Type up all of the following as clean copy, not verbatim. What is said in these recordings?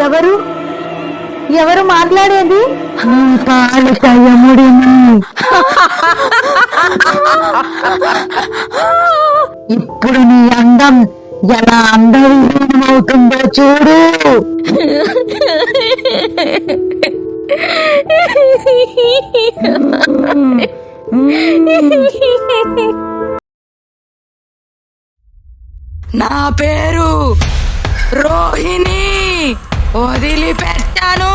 ఎవరు ఎవరు మాట్లాడేది? యముడిని. ఇప్పుడు నీ అందం ఎలా అందమవుతుందో చూడు. నా పేరు రోహిణి, వదిలిపెట్టాను.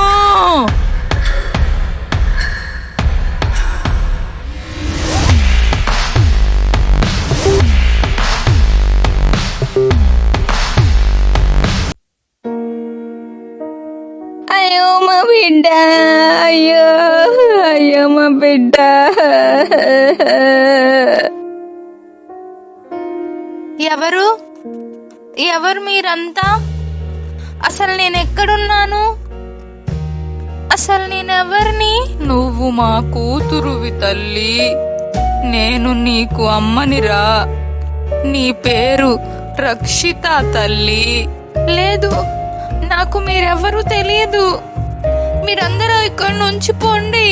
అయ్యో మా బిడ్డ, అయ్యో అయ్యో మా బిడ్డ. ఎవరు ఎవరు మీరంతా? అసలు నేను ఎక్కడున్నాను? అసలు నేనెవరిని? నువ్వు మా కూతురువి తల్లి, నేను నీకు అమ్మనిరా. నీ పేరు రక్షిత తల్లి. లేదు, నాకు మీరెవరూ తెలియదు. మీరందరూ ఇక్కడి నుంచి పోండి.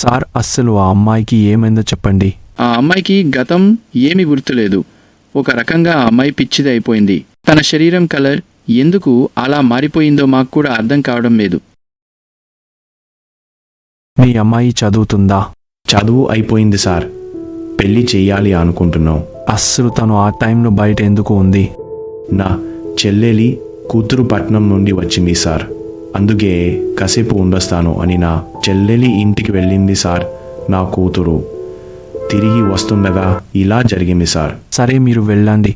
సార్, అస్సలు ఆ అమ్మాయికి ఏమైందో చెప్పండి. ఆ అమ్మాయికి గతం ఏమీ గుర్తులేదు. ఒక రకంగా ఆ అమ్మాయి పిచ్చిది అయిపోయింది. తన శరీరం కలర్ ఎందుకు అలా మారిపోయిందో మాకు కూడా అర్థం కావడం లేదు. మీ అమ్మాయి చదువుతుందా? చదువు అయిపోయింది సార్. పెళ్లి చెయ్యాలి అనుకుంటున్నాం. అస్సలు తను ఆ టైంలో బయట ఎందుకు ఉంది? నా చెల్లెలి కూతురు పట్నం నుండి వచ్చింది సార్. అందుకే కాసేపు ఉండొస్తాను అని నా చెల్లెలి ఇంటికి వెళ్ళింది సార్. నా కూతురు తిరిగి వస్తుండగా ఇలా జరిగింది సార్. సరే, మీరు వెళ్ళండి,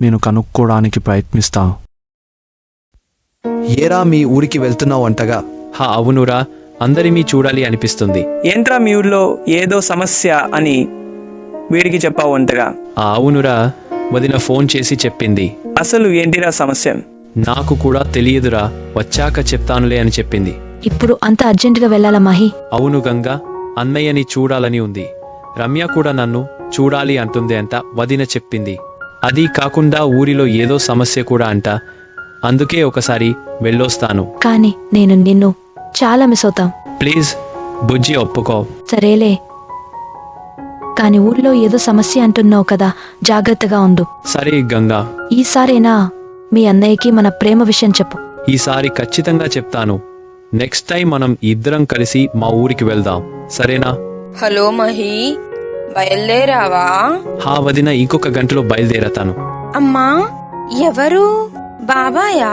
నేను కనుక్కోవడానికి ప్రయత్నిస్తాను. ఏరా మీ ఊరికి వెళ్తున్నావు అంటగా? అవునురా, అందరినీ చూడాలి అనిపిస్తుంది. ఏంట్రా మీ ఊర్లో ఏదో సమస్య అని వీడికి చెప్పావు అంతగా? అవునురా, వదిన ఫోన్ చేసి చెప్పింది. అసలు ఏంటిరా సమస్య? నాకు కూడా తెలియదురా, వచ్చాక చెప్తానులే అని చెప్పింది. ఇప్పుడు అంత అర్జెంటుగా వెళ్ళాలా మాహి? అవును గంగా, అన్నయ్యని చూడాలని ఉంది. రమ్య కూడా నన్ను చూడాలి అంటుంది అంట, వదిన చెప్పింది. అది కాకుండా ఊరిలో ఏదో సమస్య కూడా అంట. అందుకే ఒకసారి వెళ్ళొస్తాను. కానీ నేను నిన్ను చాలా మిస్ అవుతాం. ప్లీజ్ బుజ్జి, ఒప్పుకో. సరేలే, కాని ఊరిలో ఏదో సమస్య అంటున్నావు కదా, జాగ్రత్తగా ఉండు. సరే గంగా, ఈసారైనా మీ అన్నయ్యకి మన ప్రేమ విషయం చెప్పు. ఈసారి ఖచ్చితంగా చెప్తాను. నెక్స్ట్ టైం మనం ఇద్దరం కలిసి మా ఊరికి వెళ్దాం, సరేనా? హలో మహి, బయలుదేరావా? వదిన, ఇంకొక గంటలో బయలుదేరతాను. అమ్మా, ఎవరు? బాబాయా?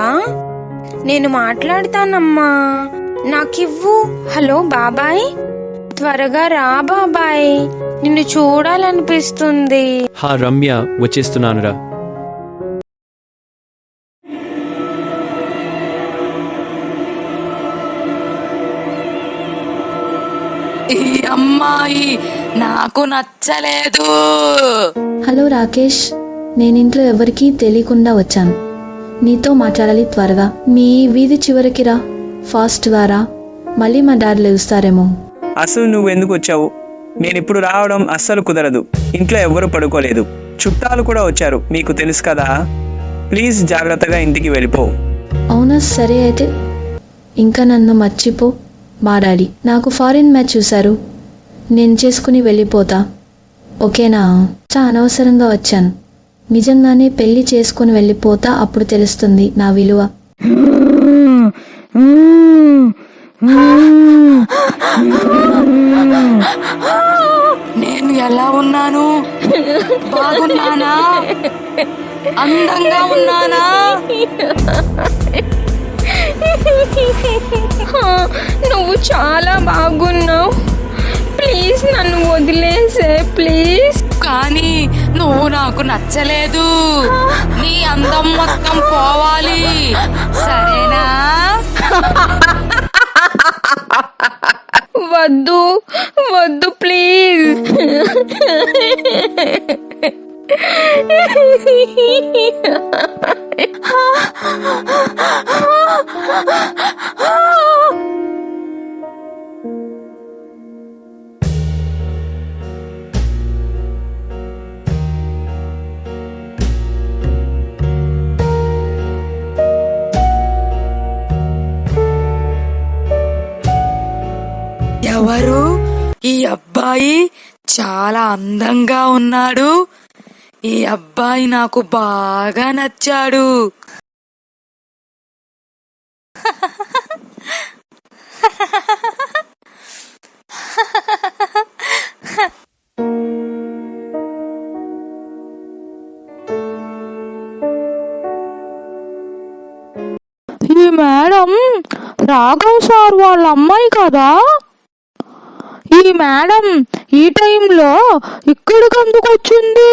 నేను మాట్లాడతానమ్మా, నాకివ్వు. హలో బాబాయ్, త్వరగా రా బాబాయ్, నిన్ను చూడాలనిపిస్తుంది. రమ్య, వచ్చేస్తున్నానురా. ఈ అమ్మాయి నాకు నచ్చలేదు. హలో రాకేష్, నేనింట్లో ఎవరికీ తెలియకుండా వచ్చాను. నీతో మాట్లాడాలి, త్వరగా. మీ వీధి చివరికి రా, ఫాస్ట్గా రా, మళ్ళీ మా డాడీ లేస్తారేమో. అసలు నువ్వెందుకు వచ్చావు? నేనిప్పుడు రావడం అస్సలు కుదరదు. ఇంట్లో ఎవ్వరూ పడుకోలేదు, చుట్టాలు కూడా వచ్చారు, మీకు తెలుసు కదా. ప్లీజ్ జాగ్రత్తగా ఇంటికి వెళ్ళిపో. అవునా, సరే అయితే ఇంకా నన్ను మర్చిపో. మా డాడీ నాకు ఫారిన్ మ్యాచ్ చూశారు, నేను చేసుకుని వెళ్ళిపోతా, ఓకేనా? చాలా అనవసరంగా వచ్చాను. నిజంగానే పెళ్లి చేసుకుని వెళ్ళిపోతా, అప్పుడు తెలుస్తుంది నా విలువ. నేను ఎలా ఉన్నాను? బాగున్నానా? అందంగా ఉన్నానా? నువ్వు చాలా బాగున్నావు. ప్లీజ్ నన్ను వదిలేసే, ప్లీజ్. కానీ నువ్వు నాకు నచ్చలేదు. నీ అందం మొత్తం పోవాలి, సరేనా? వద్దు వద్దు, ప్లీజ్. ఎవరు ఈ అబ్బాయి? చాలా అందంగా ఉన్నాడు. ఈ అబ్బాయి నాకు బాగా నచ్చాడు. ఈ మేడం రాఘవ్ సార్ వాళ్ళ అమ్మాయి కదా? ఈ మేడం ఈ టైంలో ఇక్కడికి ఎందుకు వచ్చింది?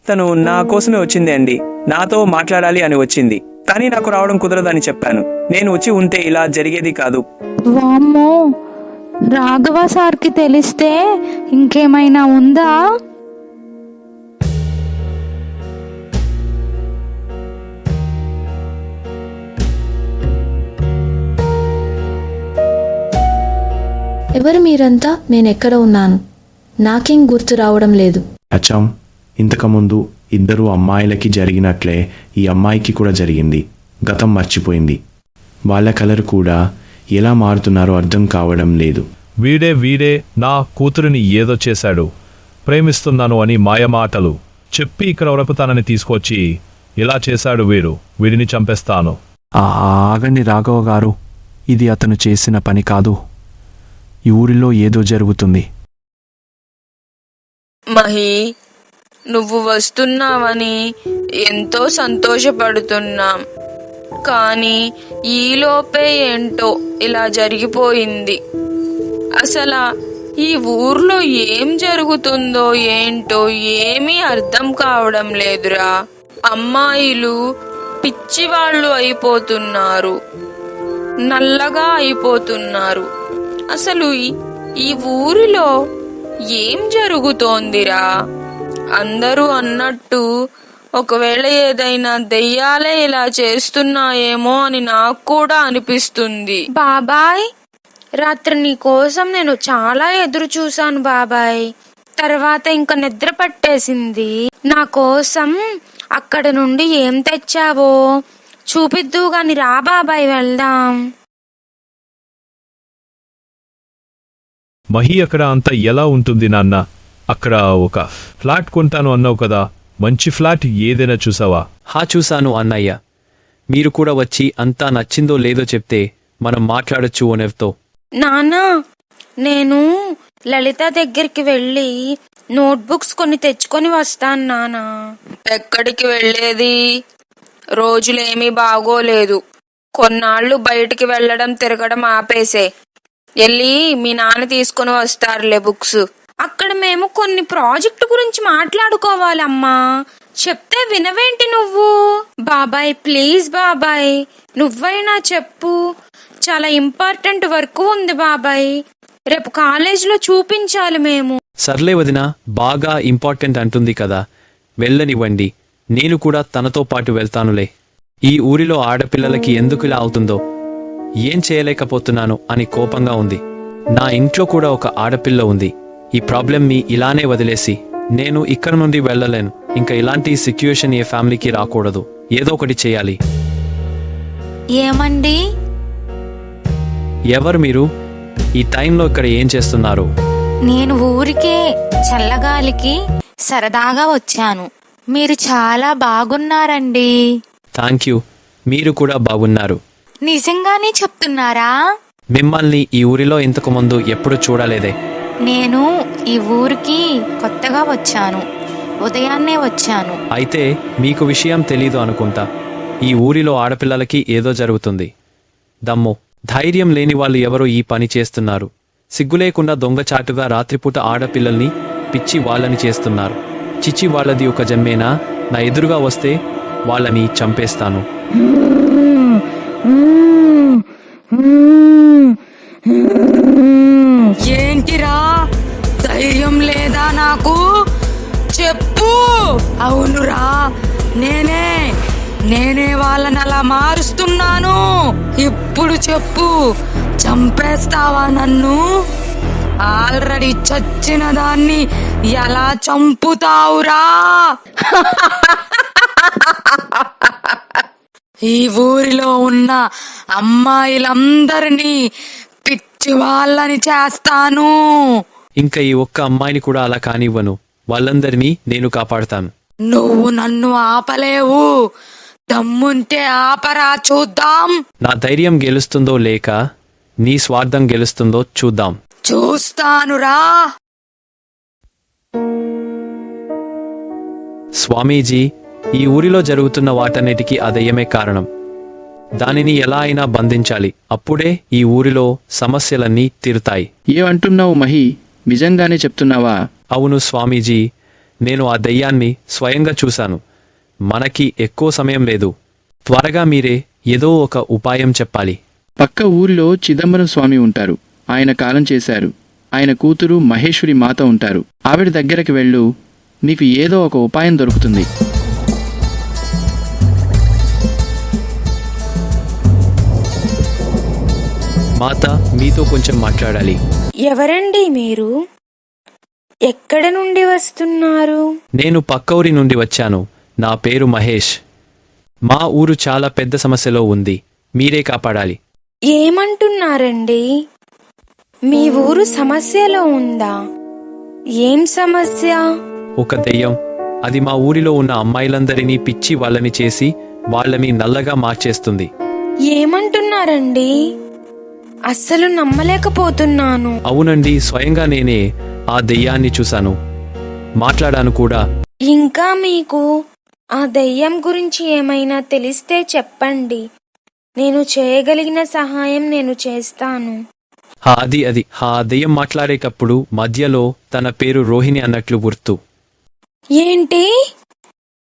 తను నా కోసమే వచ్చింది అండి. నాతో మాట్లాడాలి అని వచ్చింది. కానీ నాకు రావడం కుదరదని చెప్పాను. నేను వచ్చి ఉంటే ఇలా జరిగేది కాదు. వామ్మో, రాఘవ సార్కి తెలిస్తే ఇంకేమైనా ఉందా? ఎవరు మీరంతా? నేనెక్కడ ఉన్నాను? నాకేం గుర్తు రావడం లేదు. అచ్చం, ఇంతకుముందు ఇద్దరు అమ్మాయిలకి జరిగినట్లే ఈ అమ్మాయికి కూడా జరిగింది. గతం మర్చిపోయింది. వాళ్ళ కలర్ కూడా ఎలా మారుతున్నారో అర్థం కావడం లేదు. వీడే నా కూతురిని ఏదో చేశాడు, ప్రేమిస్తున్నాను అని మాయమాటలు చెప్పి ఇక్కడ ఉరపుతానని తీసుకొచ్చి ఇలా చేశాడు వీడు. వీడిని చంపేస్తాను. ఆగండి రాఘవ గారు, ఇది అతను చేసిన పని కాదు. ఈ ఊరిలో ఏదో జరుగుతుంది. మహి, నువ్వు వస్తున్నావని ఎంతో సంతోషపడుతున్నాం. కానీ ఈలోపే ఏంటో ఇలా జరిగిపోయింది. అసలు ఈ ఊర్లో ఏం జరుగుతుందో ఏంటో ఏమీ అర్థం కావడం లేదురా. అమ్మాయిలు పిచ్చివాళ్ళు అయిపోతున్నారు, నల్లగా అయిపోతున్నారు. అసలు ఈ ఊరిలో ఏం జరుగుతోందిరా? అందరూ అన్నట్టు ఒకవేళ ఏదైనా దెయ్యాలే ఇలా చేస్తున్నాయేమో అని నాకు కూడా అనిపిస్తుంది. బాబాయ్, రాత్రి నీ కోసం నేను చాలా ఎదురు చూశాను బాబాయ్. తర్వాత ఇంకా నిద్ర పట్టేసింది. నా కోసం అక్కడ నుండి ఏం తెచ్చావో చూపిద్దు గాని రా బాబాయ్, వెళ్దాం. మహి, అక్కడ అంతా ఎలా ఉంటుంది నాన్న? అక్కడ ఒక ఫ్లాట్ కొంటాను అన్నావు కదా, మంచి ఫ్లాట్ ఏదైనా చూసావా? చూశాను అన్నయ్య. మీరు కూడా వచ్చి అంతా నచ్చిందో లేదో చెప్తే మనం మాట్లాడొచ్చు ఓనర్తో. నానా, నేను లలిత దగ్గరికి వెళ్ళి నోట్బుక్స్ కొన్ని తెచ్చుకొని వస్తాను నానా. ఎక్కడికి వెళ్ళేది? రోజులేమీ బాగోలేదు. కొన్నాళ్ళు బయటికి వెళ్ళడం తిరగడం ఆపేసే. వెళ్ళి మీ నాన్న తీసుకుని వస్తారులే బుక్స్. అక్కడ మేము కొన్ని ప్రాజెక్టు గురించి మాట్లాడుకోవాలమ్మా. చెప్తే వినవేంటి నువ్వు? బాబాయ్ ప్లీజ్ బాబాయ్, నువ్వైనా చెప్పు. చాలా ఇంపార్టెంట్ వర్క్ ఉంది బాబాయ్, రేపు కాలేజీలో చూపించాలి మేము. సర్లే వదినా, బాగా ఇంపార్టెంట్ అంటుంది కదా, వెళ్ళనివ్వండి. నేను కూడా తనతో పాటు వెళ్తానులే. ఈ ఊరిలో ఆడపిల్లలకి ఎందుకు ఇలా అవుతుందో, ఏం చేయలేకపోతున్నాను అని కోపంగా ఉంది. నా ఇంట్లో కూడా ఒక ఆడపిల్ల ఉంది. ఈ ప్రాబ్లంని ఇలానే వదిలేసి నేను ఇక్కడ నుండి వెళ్ళలేను. ఇంకా ఇలాంటి సిచ్యుయేషన్ ఏ ఫ్యామిలీకి రాకూడదు. ఏదో ఒకటి చేయాలి. ఏమండి? ఎవరు మీరు? ఈ టైంలో ఇక్కడ ఏం చేస్తున్నారు? నేను ఊరికే చల్లగాలికి సరదాగా వచ్చాను. మీరు చాలా బాగున్నారండి. థ్యాంక్ యూ, మీరు కూడా బాగున్నారు. నిజంగానే చెప్తున్నారా? మిమ్మల్ని ఈ ఊరిలో ఇంతకు ముందు ఎప్పుడు చూడలేదే. నేను ఈ ఊరికి కొత్తగా వచ్చాను, ఉదయాన్నే వచ్చాను. అయితే మీకు విషయం తెలీదు అనుకుంటా. ఈ ఊరిలో ఆడపిల్లలకి ఏదో జరుగుతుంది. దమ్ము ధైర్యం లేని వాళ్ళు ఎవరో ఈ పని చేస్తున్నారు. సిగ్గులేకుండా దొంగచాటుగా రాత్రిపూట ఆడపిల్లల్ని పిచ్చి వాళ్ళని చేస్తున్నారు. చిచ్చి వాళ్ళది ఒక జన్మేనా? నా ఎదురుగా వస్తే వాళ్ళని చంపేస్తాను. ఏంటిరా, ధైర్యం లేదా నాకు? చెప్పు. అవునురా, నేనే వాళ్ళని అలా మారుస్తున్నాను. ఇప్పుడు చెప్పు, చంపేస్తావా నన్ను? ఆల్రెడీ చచ్చిన దాన్ని ఎలా చంపుతావురా? ఈ ఊరిలో ఉన్న అమ్మాయిలందరినీ పిచ్చి వాళ్ళని చేస్తాను. ఇంకా ఈ ఒక్క అమ్మాయిని కూడా అలా కానివ్వను. వాళ్ళందరినీ నేను కాపాడుతాను. నువ్వు నన్ను ఆపలేవు. దమ్ముంటే ఆపరా చూద్దాం. నా ధైర్యం గెలుస్తుందో లేక నీ స్వార్థం గెలుస్తుందో చూద్దాం. చూస్తానురా. స్వామీజీ, ఈ ఊరిలో జరుగుతున్న వాటన్నిటికీ ఆ దెయ్యమే కారణం. దానిని ఎలా అయినా బంధించాలి. అప్పుడే ఈ ఊరిలో సమస్యలన్నీ తీరుతాయి. ఏమంటున్నావు మహి? నిజంగానే చెప్తున్నావా? అవును స్వామీజీ, నేను ఆ దెయ్యాన్ని స్వయంగా చూశాను. మనకి ఎక్కువ సమయం లేదు. త్వరగా మీరే ఏదో ఒక ఉపాయం చెప్పాలి. పక్క ఊరిలో చిదంబరం స్వామి ఉంటారు. ఆయన కాలం చేశారు. ఆయన కూతురు మహేశ్వరి మాత ఉంటారు. ఆవిడ దగ్గరికి వెళ్ళు. నీకు ఏదో ఒక ఉపాయం దొరుకుతుంది. మాత, మీతో కొంచెం మాట్లాడాలి. ఎవరండి మీరు? ఎక్కడ నుండి వస్తున్నారు? నేను పక్క ఊరి నుండి వచ్చాను. నా పేరు మహేష్. మా ఊరు చాలా పెద్ద సమస్యలో ఉంది. మీరే కాపాడాలి. ఏమంటున్నారండి? మీ ఊరు సమస్యలో ఉందా? ఏం సమస్య? ఒక దెయ్యం. అది మా ఊరిలో ఉన్న అమ్మాయిలందరినీ పిచ్చి వాళ్ళని చేసి వాళ్ళని నల్లగా మార్చేస్తుంది. ఏమంటున్నారండి? అస్సలు నమ్మలేకపోతున్నాను. అవునండి, స్వయంగా నేనే ఆ దెయ్యాన్ని చూశాను. మాట్లాడాను కూడా. ఇంకా మీకు ఆ దెయ్యం గురించి ఏమైనా తెలిస్తే చెప్పండి. నేను చేయగలిగిన సహాయం నేను చేస్తాను. అది ఆ దెయ్యం మాట్లాడేటప్పుడు మధ్యలో తన పేరు రోహిణి అన్నట్లు గుర్తు. ఏంటి?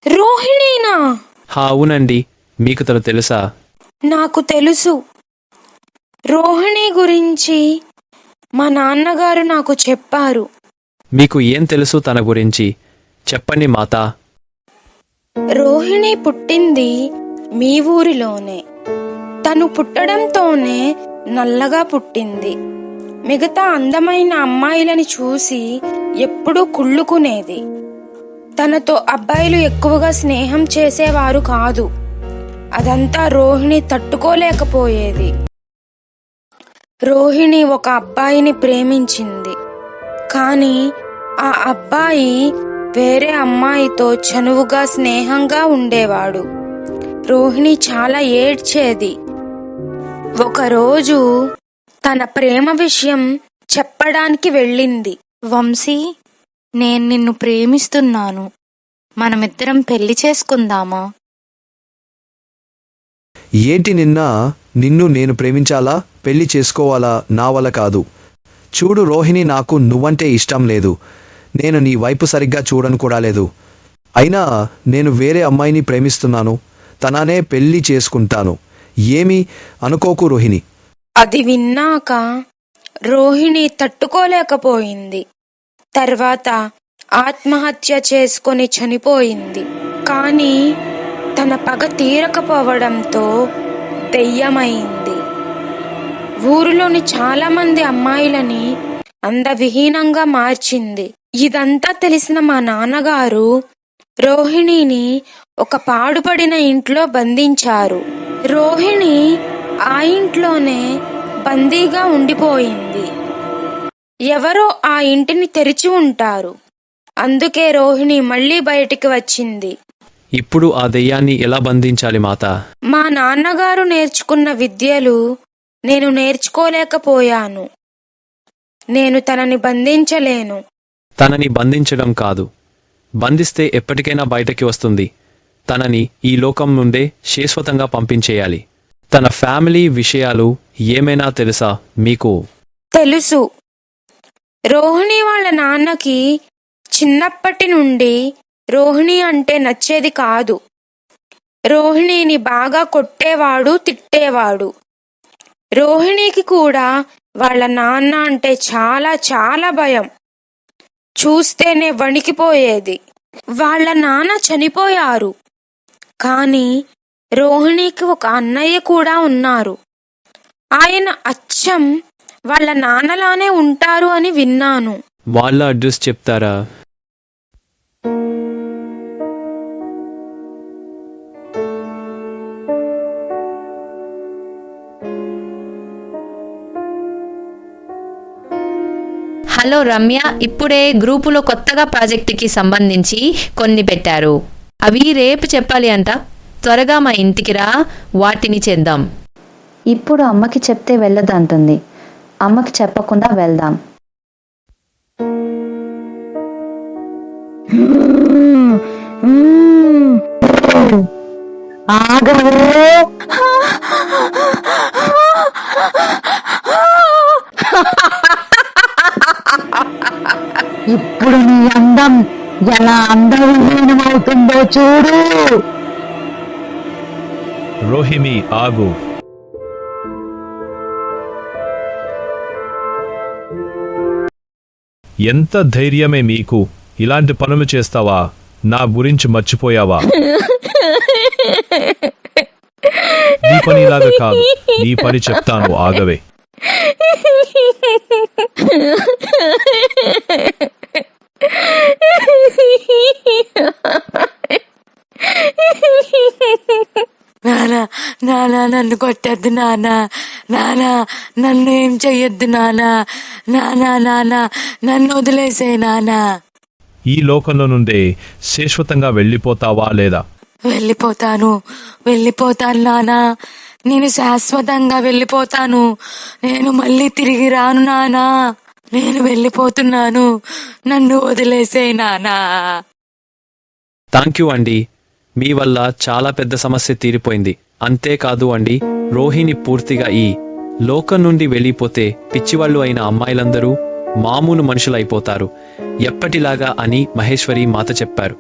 రోహిణీనా? అవునండి. మీకు తను తెలుసా? నాకు తెలుసు. రోహిణి గురించి మా నాన్నగారు నాకు చెప్పారు. మీకు ఏం తెలుసు తన గురించి? చెప్పండి మాతా. రోహిణి పుట్టింది మీ ఊరిలోనే. తను పుట్టడంతోనే నల్లగా పుట్టింది. మిగతా అందమైన అమ్మాయిలని చూసి ఎప్పుడూ కుళ్ళుకునేది. తనతో అబ్బాయిలు ఎక్కువగా స్నేహం చేసేవారు కాదు. అదంతా రోహిణి తట్టుకోలేకపోయేది. రోహిణి ఒక అబ్బాయిని ప్రేమించింది. కానీ ఆ అబ్బాయి వేరే అమ్మాయితో చనువుగా స్నేహంగా ఉండేవాడు. రోహిణి చాలా ఏడ్చేది. ఒకరోజు తన ప్రేమ విషయం చెప్పడానికి వెళ్ళింది. వంశీ, నేను నిన్ను ప్రేమిస్తున్నాను. మనమిద్దరం పెళ్లి చేసుకుందామా? ఏంటి నిన్ను నేను ప్రేమించాలా, పెళ్లి చేసుకోవాలా? నా వల్ల కాదు. చూడు రోహిణి, నాకు నువ్వంటే ఇష్టం లేదు. నేను నీ వైపు సరిగ్గా చూడను కూడా లేదు. అయినా నేను వేరే అమ్మాయిని ప్రేమిస్తున్నాను. తననే పెళ్లి చేసుకుంటాను. ఏమీ అనుకోకు రోహిణి. అది విన్నాక రోహిణి తట్టుకోలేకపోయింది. తర్వాత ఆత్మహత్య చేసుకొని చనిపోయింది. కానీ తన పగ తీరకపోవడంతో దెయ్యమైంది. ఊరిలోని చాలా మంది అమ్మాయిలని అందవిహీనంగా మార్చింది. ఇదంతా తెలిసిన మా నాన్నగారు రోహిణిని ఒక పాడుపడిన ఇంట్లో బంధించారు. రోహిణి ఆ ఇంట్లోనే బందీగా ఉండిపోయింది. ఎవరో ఆ ఇంటిని తెరిచి ఉంటారు. అందుకే రోహిణి మళ్ళీ బయటికి వచ్చింది. ఇప్పుడు ఆ దెయ్యాన్ని ఎలా బంధించాలి మాతా? మా నాన్నగారు నేర్చుకున్న విద్యలు నేను నేర్చుకోలేకపోయాను. నేను తనని బంధించలేను. తనని బంధించడం కాదు, బంధిస్తే ఎప్పటికైనా బయటకి వస్తుంది. తనని ఈ లోకం నుండే శాశ్వతంగా పంపించేయాలి. తన ఫ్యామిలీ విషయాలు ఏమైనా తెలుసా మీకు? తెలుసు. రోహిణి వాళ్ళ నాన్నకి చిన్నప్పటి నుండి రోహిణి అంటే నచ్చేది కాదు. రోహిణిని బాగా కొట్టేవాడు, తిట్టేవాడు. రోహిణికి కూడా వాళ్ళ నాన్న అంటే చాలా చాలా భయం. చూస్తేనే వణికిపోయేది. వాళ్ళ నాన్న చనిపోయారు. కానీ రోహిణికి ఒక అన్నయ్య కూడా ఉన్నారు. ఆయన అచ్చం వాళ్ళ నాన్నలానే ఉంటారు అని విన్నాను. వాళ్ళ అడ్రస్ చెప్తారా? హలో రమ్య, ఇప్పుడే గ్రూపులో కొత్తగా ప్రాజెక్టుకి సంబంధించి కొన్ని పెట్టారు. అవి రేపు చెప్పాలి అంట. త్వరగా మా ఇంటికి రా, వాటిని చేద్దాం. ఇప్పుడు అమ్మకి చెప్తే వెళ్ళదంటుంది. అమ్మకి చెప్పకుండా వెళ్దాం. ఇప్పుడు నీ అందం ఎలా అందవిహీనమవుతుందో చూడు. రోహిణి ఆగు. ఎంత ధైర్యమే మీకు? ఇలాంటి పనులు చేస్తావా? నా గురించి మర్చిపోయావా? నీ పనిలాగా కాదు, నీ పని చెప్తాను, ఆగవే. నానా నానా నన్ను కొట్టద్దు నానా. నానా నన్ను ఏం చెయ్యొద్దు నానా. నానా నానా నన్ను వదిలేసే నానా. ఈ లోకంలో నుండే శాశ్వతంగా వెళ్ళిపోతావా లేదా? వెళ్ళిపోతాను నానా. నేను శాశ్వతంగా వెళ్ళిపోతాను. నేను మళ్ళీ తిరిగి రాను నానా. నేను వెళ్ళిపోతున్నాను, నన్ను వదిలేసే నానా. థ్యాంక్ యూ అండి, మీ వల్ల చాలా పెద్ద సమస్య తీరిపోయింది. అంతేకాదు అండి, రోహిణి పూర్తిగా ఈ లోకం నుండి వెళ్ళిపోతే పిచ్చివాళ్ళు అయిన అమ్మాయిలందరూ మామూలు మనుషులైపోతారు, ఎప్పటిలాగా అని మహేశ్వరి మాత చెప్పారు.